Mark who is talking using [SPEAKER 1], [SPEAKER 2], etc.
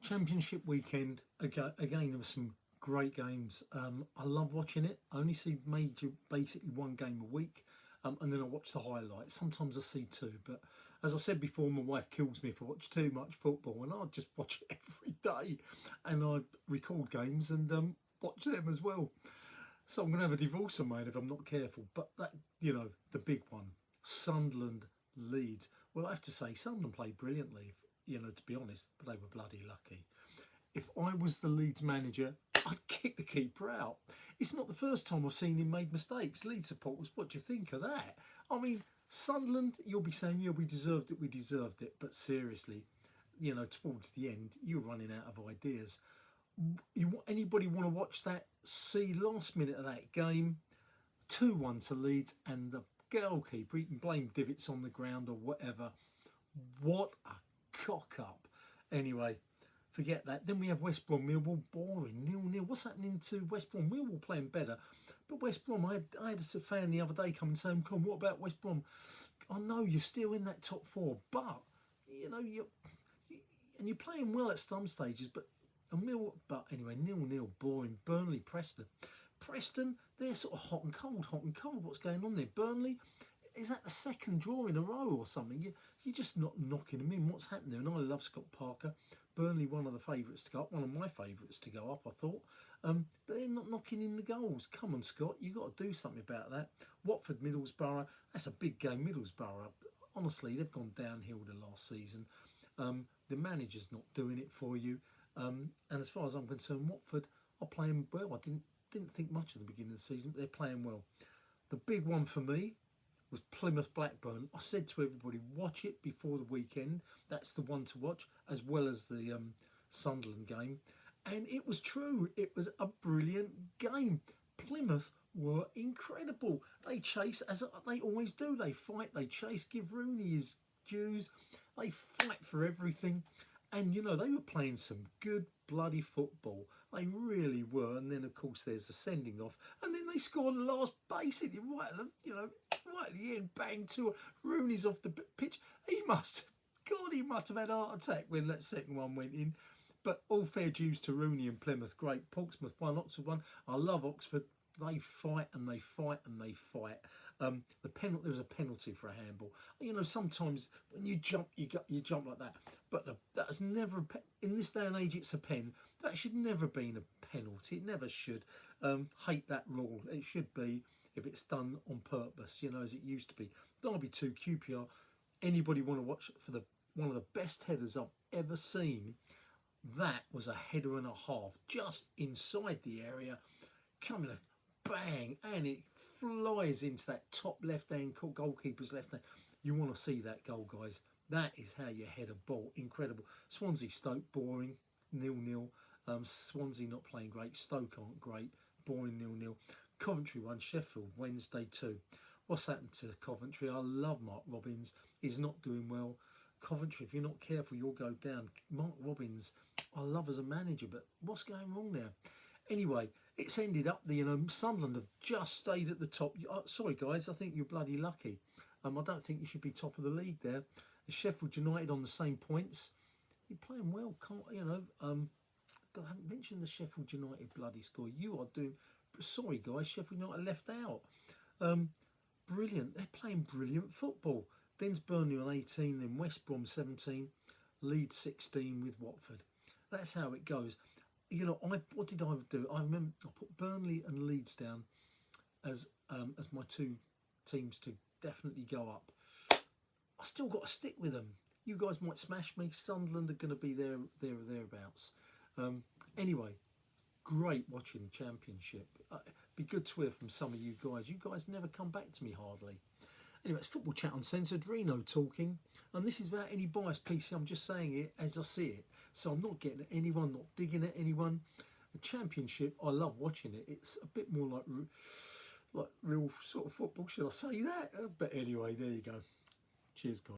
[SPEAKER 1] Championship weekend, again there were some great games. I love watching it. I only see basically one game a week, and then I watch the highlights. Sometimes I see two, but as I said before, my wife kills me if I watch too much football, and I just watch it every day, and I record games and watch them as well. So I'm going to have a divorce on my head if I'm not careful. But that, the big one, Sunderland Leeds. Well, I have to say, Sunderland played brilliantly, to be honest, but they were bloody lucky. If I was the Leeds manager, I'd kick the keeper out. It's not the first time I've seen him make mistakes. Leeds supporters, what do you think of that? I mean, Sunderland, you'll be saying, yeah, we deserved it. But seriously, towards the end, you're running out of ideas. Anybody want to watch that? See last minute of that game, 2-1 to Leeds, and the goalkeeper, you can blame divots on the ground or whatever. What a cock up. Anyway, forget that. Then we have West Brom, Millwall, boring, 0-0. What's happening to West Brom? Millwall playing better, but West Brom, I had a fan the other day come and say, "Come, what about West Brom? I know you're still in that top four, but you're playing well at some stages, but anyway, 0-0, boring. Burnley, Preston, they're sort of hot and cold. What's going on there? Burnley, is that the second draw in a row or something? You're just not knocking them in. What's happening there? And I love Scott Parker. Burnley, one of the favourites to go up, one of my favourites to go up, I thought. But they're not knocking in the goals. Come on, Scott, you've got to do something about that. Watford, Middlesbrough, that's a big game. Middlesbrough, honestly, they've gone downhill the last season. The manager's not doing it for you. And as far as I'm concerned, Watford are playing well. I didn't think much at the beginning of the season, but they're playing well. The big one for me was Plymouth Blackburn. I said to everybody, watch it before the weekend. That's the one to watch, as well as the Sunderland game. And it was true. It was a brilliant game. Plymouth were incredible. They chase, as they always do. They fight, they chase, give Rooney his dues. They fight for everything. And, they were playing some good bloody football. They really were. And then, of course, there's the sending off. And then they scored the last, basically, right at the end, bang, two. Rooney's off the pitch. He must have had a heart attack when that second one went in. But all fair dues to Rooney and Plymouth. Great. Portsmouth won, Oxford won. I love Oxford. They fight and they fight and they fight. There was a penalty for a handball. Sometimes when you jump, you jump like that. But that's never in this day and age. It's a pen. That should never have been a penalty. It never should. Hate that rule. It should be if it's done on purpose. As it used to be. Derby 2 QPR. Anybody want to watch for one of the best headers I've ever seen? That was a header and a half, just inside the area, coming a bang, and it flies into that top left-hand goalkeeper's left hand. You want to see that goal, guys. That is how you head a ball. Incredible. Swansea Stoke, boring, 0-0. Swansea not playing great. Stoke aren't great, boring, 0-0. Coventry 1, Sheffield Wednesday 2. What's happened to Coventry? I love Mark Robins. He's not doing well. Coventry, if you're not careful, you'll go down. Mark Robins, I love as a manager, but what's going wrong there? Anyway, it's ended up Sunderland have just stayed at the top. Sorry, guys, I think you're bloody lucky. I don't think you should be top of the league there. Sheffield United on the same points. You're playing well, I haven't mentioned the Sheffield United bloody score. You are doing. Sorry, guys, Sheffield United left out. Brilliant. They're playing brilliant football. Then's Burnley on 18, then West Brom 17, Leeds 16 with Watford. That's how it goes. What did I do? I remember I put Burnley and Leeds down as my two teams to definitely go up. I still got to stick with them. You guys might smash me. Sunderland are going to be there or thereabouts. Anyway, great watching the Championship. Be good to hear from some of you guys. You guys never come back to me hardly. Anyway, it's Football Chat Uncensored, Reno talking. And this is without any bias, PC. I'm just saying it as I see it. So I'm not getting at anyone, not digging at anyone. The Championship, I love watching it. It's a bit more like real sort of football. Should I say that? But anyway, there you go. Cheers, guys.